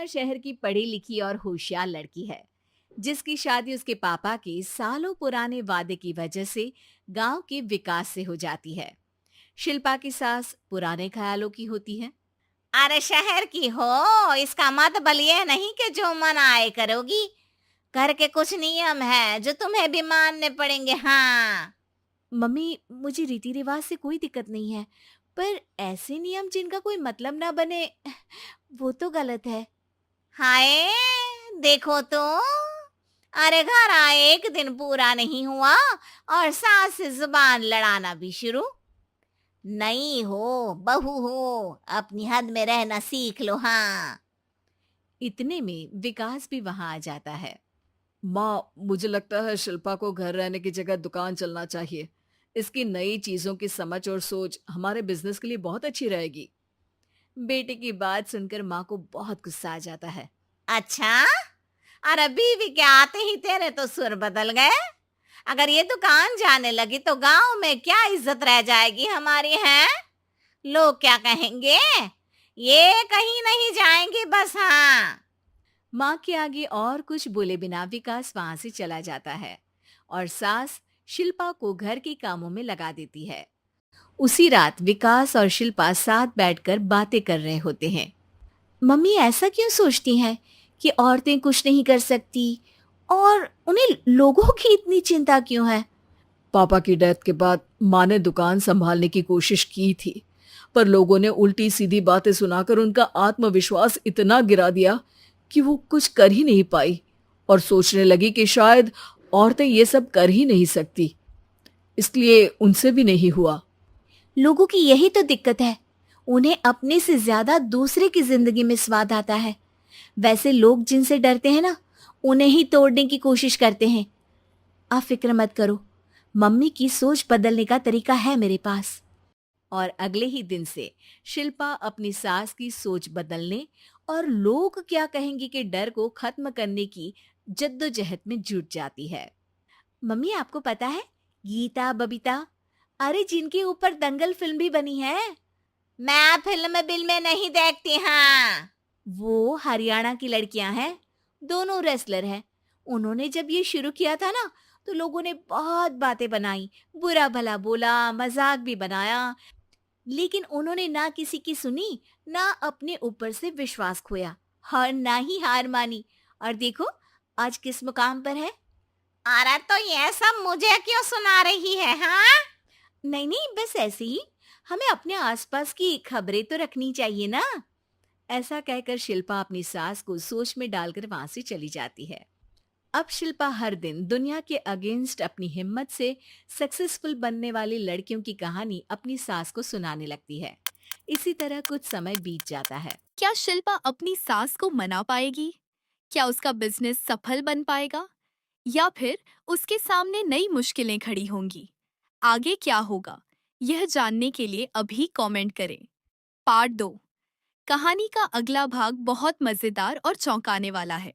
शहर की पढ़ी लिखी और होशियार लड़की है, जिसकी शादी उसके पापा के सालों पुराने वादे की वजह से गांव के विकास से हो जाती है। शिल्पा की सास पुराने ख्यालों की होती है। अरे शहर की हो, इसका मतलब ये नहीं कि जो मन आए करोगी। घर के कुछ नियम है जो तुम्हें भी मानने पड़ेंगे। हाँ। मम्मी, मुझे रीति रिवाज से कोई दिक्कत नहीं है, पर ऐसे नियम जिनका कोई मतलब ना बने, वो तो गलत है। हाय, देखो तो। अरे घर आए एक दिन पूरा नहीं हुआ और सास से जुबान लड़ाना भी शुरू। नहीं हो, बहू हो, अपनी हद में रहना सीख लो। हाँ। इतने में विकास भी वहां आ जाता है। माँ, मुझे लगता है शिल्पा को घर रहने की जगह दुकान चलना चाहिए। इसकी नई चीजों की समझ और सोच हमारे बिजनेस के लिए बहुत अच्छी रहेगी। बेटे की बात सुनकर माँ को बहुत गुस्सा आ जाता है। अच्छा, अरे बीवी के आते ही तेरे तो सुर बदल गए। अगर ये दुकान जाने लगी तो गांव में क्या इज्जत रह जाएगी हमारी है? लोग क्या कहेंगे? ये कहीं नहीं जाएंगे बस। हाँ। माँ के आगे और कुछ बोले बिना विकास वहां से चला जाता है और सास शिल्पा को घर के कामों में लगा देती है। उसी रात विकास और शिल्पा साथ बैठकर बातें कर रहे होते हैं। मम्मी ऐसा क्यों सोचती हैं कि औरतें कुछ नहीं कर सकती, और उन्हें लोगों की इतनी चिंता क्यों है? पापा की डेथ के बाद माँ ने दुकान संभालने की कोशिश की थी, पर लोगों ने उल्टी सीधी बातें सुनाकर उनका आत्मविश्वास इतना गिरा दिया कि वो कुछ कर ही नहीं पाई और सोचने लगी कि शायद औरतें ये सब कर ही नहीं सकती। इसलिए उनसे भी नहीं हुआ। लोगों की यही तो दिक्कत है, उन्हें अपने से ज्यादा दूसरे की जिंदगी में स्वाद आता है। वैसे लोग जिनसे डरते हैं ना, उन्हें ही तोड़ने की कोशिश करते हैं। आप फिक्र मत करो, मम्मी की सोच बदलने का तरीका है मेरे पास। और अगले ही दिन से शिल्पा अपनी सास की सोच बदलने और लोग क्या कहेंगे के डर को खत्म करने की जद्दोजहद में जुट जाती है। मम्मी, आपको पता है, गीता बबीता, अरे जिनके ऊपर दंगल फिल्म भी बनी है, मैं फिल्म बिल में नहीं देखती। हाँ। वो हरियाणा की लड़कियां हैं। दोनों रेसलर हैं। उन्होंने जब ये शुरू किया था ना, तो लोगों ने बहुत बातें बनाई, बुरा भला बोला, मजाक भी बनाया, लेकिन उन्होंने ना किसी की सुनी, ना अपने ऊपर से विश्वास खोया और ना ही हार मानी। और देखो आज किस मुकाम पर है। अरे तो ये सब मुझे क्यों सुना रही है? हाँ। नहीं नहीं, बस ऐसे ही, हमें अपने आसपास की खबरें तो रखनी चाहिए ना। ऐसा कहकर शिल्पा अपनी सास को सोच में डालकर वहां से चली जाती है। अब शिल्पा हर दिन दुनिया के अगेंस्ट अपनी हिम्मत से सक्सेसफुल बनने वाली लड़कियों की कहानी अपनी सास को सुनाने लगती है। इसी तरह कुछ समय बीत जाता है। क्या शिल्पा अपनी सास को मना पाएगी? क्या उसका बिजनेस सफल बन पाएगा? या फिर उसके सामने नई मुश्किलें खड़ी होंगी? आगे क्या होगा, यह जानने के लिए अभी कमेंट करें। पार्ट 2। कहानी का अगला भाग बहुत मजेदार और चौंकाने वाला है।